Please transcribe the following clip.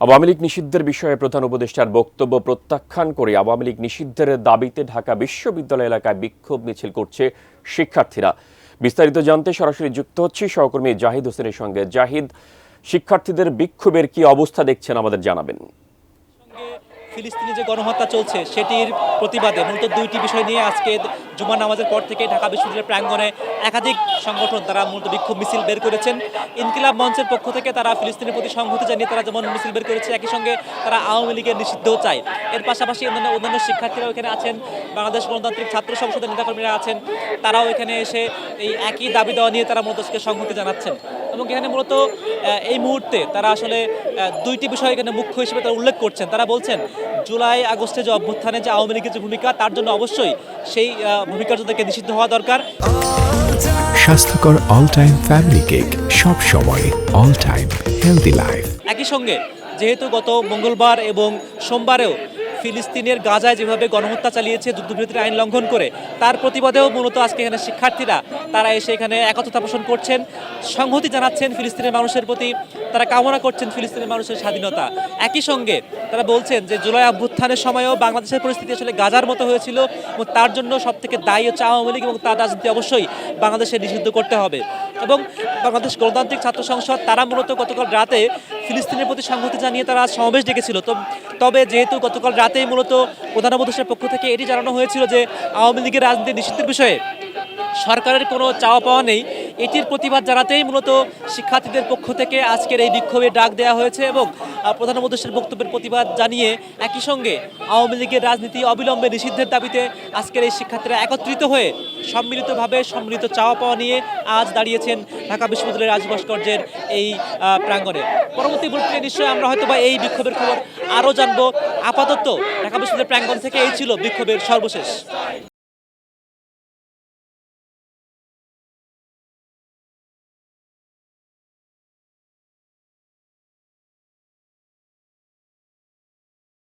আওয়ামী লীগ নিষিদ্ধের বিষয়ে প্রধান উপদেষ্টার বক্তব্য প্রত্যাখ্যান করে আওয়ামী লীগ নিষিদ্ধের দাবিতে ঢাকা বিশ্ববিদ্যালয় এলাকায় বিক্ষোভ মিছিল করছে শিক্ষার্থীরা। বিস্তারিত জানতে সরাসরি যুক্ত হচ্ছি সহকর্মী জাহিদ হোসেনের সঙ্গে। জাহিদ, শিক্ষার্থীদের বিক্ষোভের কি অবস্থা দেখছেন আমাদের জানাবেন। ফিলিস্তিনে যে গণহত্যা চলছে সেটির প্রতিবাদে মূলত দুইটি বিষয় নিয়ে আজকে জুমা নামাজের পর থেকে ঢাকা বিশ্ববিদ্যালয়ের প্রাঙ্গণে একাধিক সংগঠন তারা মূলত বিক্ষোভ মিছিল বের করেছেন। ইনকিলাব মঞ্চের পক্ষ থেকে তারা ফিলিস্তিনের প্রতি সংহতি জানিয়ে তারা যেমন মিছিল বের করেছে, একই সঙ্গে তারা আওয়ামী লীগের নিষিদ্ধও চায়। এর পাশাপাশি অন্যান্য শিক্ষার্থীরাও এখানে আছেন, বাংলাদেশ গণতান্ত্রিক ছাত্র সংসদের নেতাকর্মীরা আছেন, তারাও এখানে এসে এই একই দাবি দেওয়া নিয়ে তারা মূলত সংহতি জানাচ্ছেন। এবং এখানে মূলত এই মুহূর্তে তারা আসলে দুইটি বিষয় এখানে মুখ্য হিসেবে তারা উল্লেখ করছেন। তারা বলছেন জুলাই আগস্টে যে অভ্যুত্থানে যে আওয়ামী লীগের যে ভূমিকা, তার জন্য অবশ্যই সেই ভূমিকার জন্য নিষিদ্ধ হওয়া দরকার। স্বাস্থ্যকর অল টাইম ফ্যামিলি কেক, সব সময় অল টাইম হেলদি লাইফ। একই সঙ্গে যেহেতু গত মঙ্গলবার এবং সোমবারেও ফিলিস্তিনের গাজায় যেভাবে গণহত্যা চালিয়েছে যুদ্ধবিরতির আইন লঙ্ঘন করে, তার প্রতিবাদেও মূলত আজকে এখানে শিক্ষার্থীরা তারা এসে এখানে একত্রতা পোষণ করছেন, সংহতি জানাচ্ছেন ফিলিস্তিনের মানুষের প্রতি, তারা কামনা করছেন ফিলিস্তিনের মানুষের স্বাধীনতা। একই সঙ্গে তারা বলছেন যে জুলাই অভ্যুত্থানের সময়ও বাংলাদেশের পরিস্থিতি আসলে গাজার মতো হয়েছিল এবং তার জন্য সবথেকে দায়ী হচ্ছে আওয়ামী লীগ এবং তার রাজনীতি অবশ্যই বাংলাদেশে নিষিদ্ধ করতে হবে। এবং বাংলাদেশ গণতান্ত্রিক ছাত্র সংসদ তারা মূলত গতকাল রাতে ফিলিস্তিনের প্রতি সংহতি জানিয়ে তারা সমাবেশ ডেকেছিল। তবে যেহেতু গতকাল রাতেই মূলত প্রধান উপদেষ্টার পক্ষ থেকে এটি জানানো হয়েছিল যে আওয়ামী লীগের রাজনীতি নিষিদ্ধের বিষয়ে সরকারের কোনো চাওয়া পাওয়া নেই, এটির প্রতিবাদ জানাতেই মূলত শিক্ষার্থীদের পক্ষ থেকে আজকের এই বিক্ষোভের ডাক দেওয়া হয়েছে। এবং প্রধান উপদেষ্টার বক্তব্যের প্রতিবাদ জানিয়ে একই সঙ্গে আওয়ামী লীগের রাজনীতি অবিলম্বে নিষিদ্ধের দাবিতে আজকের এই শিক্ষার্থীরা একত্রিত হয়ে সম্মিলিতভাবে সম্মিলিত চাওয়া পাওয়া নিয়ে আজ দাঁড়িয়েছেন ঢাকা বিশ্ববিদ্যালয়ের রাজভাস্কর্যের এই প্রাঙ্গণে। পরবর্তী বুলেটিনে নিশ্চয়ই আমরা হয়তো বা এই বিক্ষোভের খবর আরও জানবো। আপাতত ঢাকা বিশ্ববিদ্যালয়ের প্রাঙ্গণ থেকে এই ছিল বিক্ষোভের সর্বশেষ।